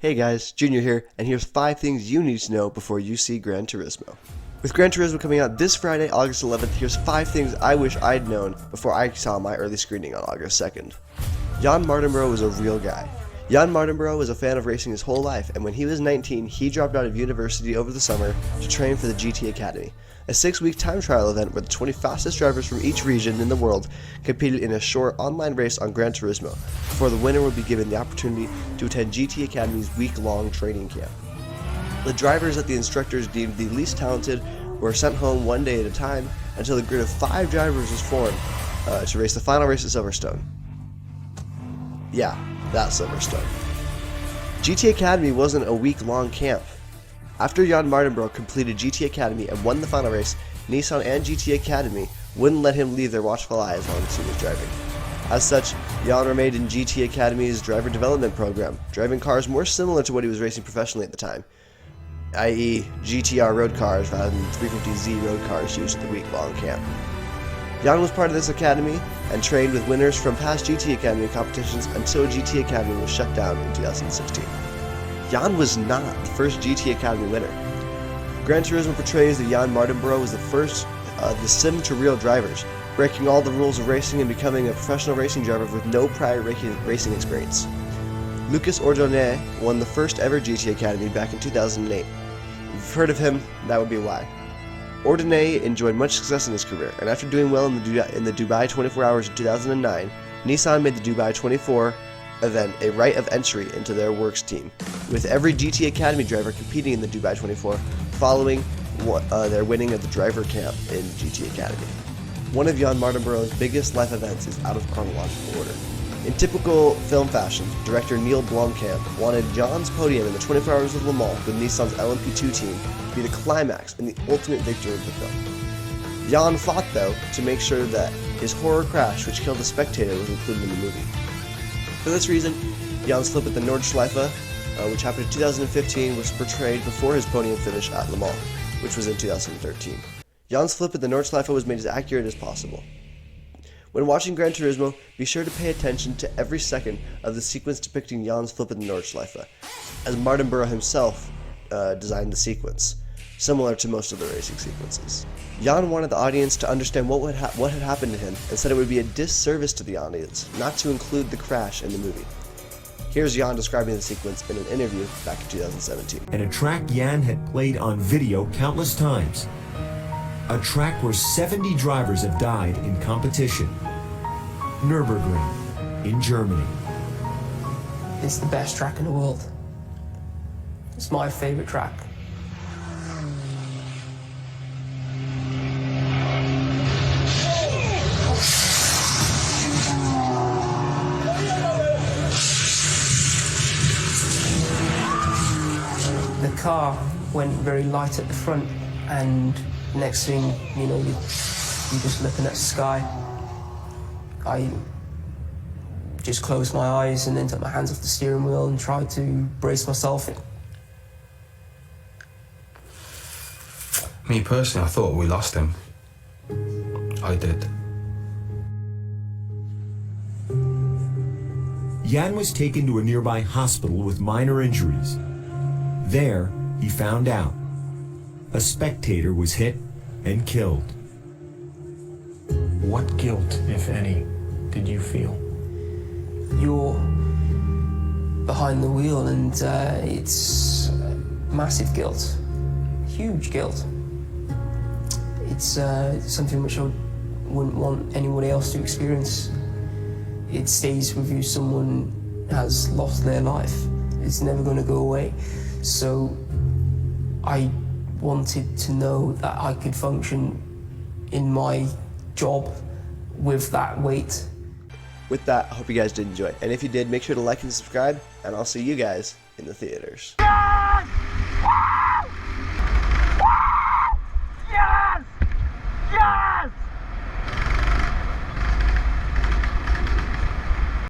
Hey guys, Junior here, and here's 5 things you need to know before you see Gran Turismo. With Gran Turismo coming out this Friday, August 11th, here's 5 things I wish I'd known before I saw my early screening on August 2nd. Jan Mardenborough was a real guy. Jan Mardenborough was a fan of racing his whole life, and when he was 19, he dropped out of university over the summer to train for the GT Academy, a 6-week time trial event where the 20 fastest drivers from each region in the world competed in a short online race on Gran Turismo, before the winner would be given the opportunity to attend GT Academy's week-long training camp. The drivers that the instructors deemed the least talented were sent home one day at a time until the grid of 5 drivers was formed to race the final race at Silverstone. Yeah, that Silverstone. GT Academy wasn't a week-long camp. After Jan Mardenborough completed GT Academy and won the final race, Nissan and GT Academy wouldn't let him leave their watchful eye as long as he was driving. As such, Jan remained in GT Academy's driver development program, driving cars more similar to what he was racing professionally at the time, i.e. GTR road cars rather than 350Z road cars used at the week-long camp. Jan was part of this academy and trained with winners from past GT Academy competitions until GT Academy was shut down in 2016. Jan was not the first GT Academy winner. Gran Turismo portrays that Jan Mardenborough was the first of the sim-to-real drivers, breaking all the rules of racing and becoming a professional racing driver with no prior racing experience. Lucas Ordonez won the first ever GT Academy back in 2008. If you've heard of him, that would be why. Ordonez enjoyed much success in his career, and after doing well in the Dubai 24 Hours in 2009, Nissan made the Dubai 24 event a right of entry into their works team, with every GT Academy driver competing in the Dubai 24 following their winning of the driver camp in GT Academy. One of Jan Mardenborough's biggest life events is out of chronological order. In typical film fashion, director Neil Blomkamp wanted Jan's podium in the 24 Hours of Le Mans with Nissan's LMP2 team to be the climax and the ultimate victory of the film. Jan fought, though, to make sure that his horror crash, which killed a spectator, was included in the movie. For this reason, Jan's flip at the Nordschleife, which happened in 2015, was portrayed before his podium finish at Le Mans, which was in 2013. Jan's flip at the Nordschleife was made as accurate as possible. When watching Gran Turismo, be sure to pay attention to every second of the sequence depicting Jan's flip at the Nordschleife, as Mardenborough himself designed the sequence, similar to most of the racing sequences. Jan wanted the audience to understand what had happened to him, and said it would be a disservice to the audience not to include the crash in the movie. Here's Jan describing the sequence in an interview back in 2017. And a track Jan had played on video countless times. A track where 70 drivers have died in competition. Nürburgring, in Germany. It's the best track in the world. It's my favorite track. The car went very light at the front, and next thing you know, you're just looking at the sky. I just closed my eyes and then took my hands off the steering wheel and tried to brace myself. Me personally, I thought we lost him. I did. Jan was taken to a nearby hospital with minor injuries. There, he found out a spectator was hit and killed. What guilt, if any, did you feel? You're behind the wheel, and it's massive guilt, huge guilt. It's something which I wouldn't want anybody else to experience. It stays with you. Someone has lost their life. It's never going to go away. So I wanted to know that I could function in my job with that weight. With that, I hope you guys did enjoy it, and if you did, make sure to like and subscribe, and I'll see you guys in the theaters.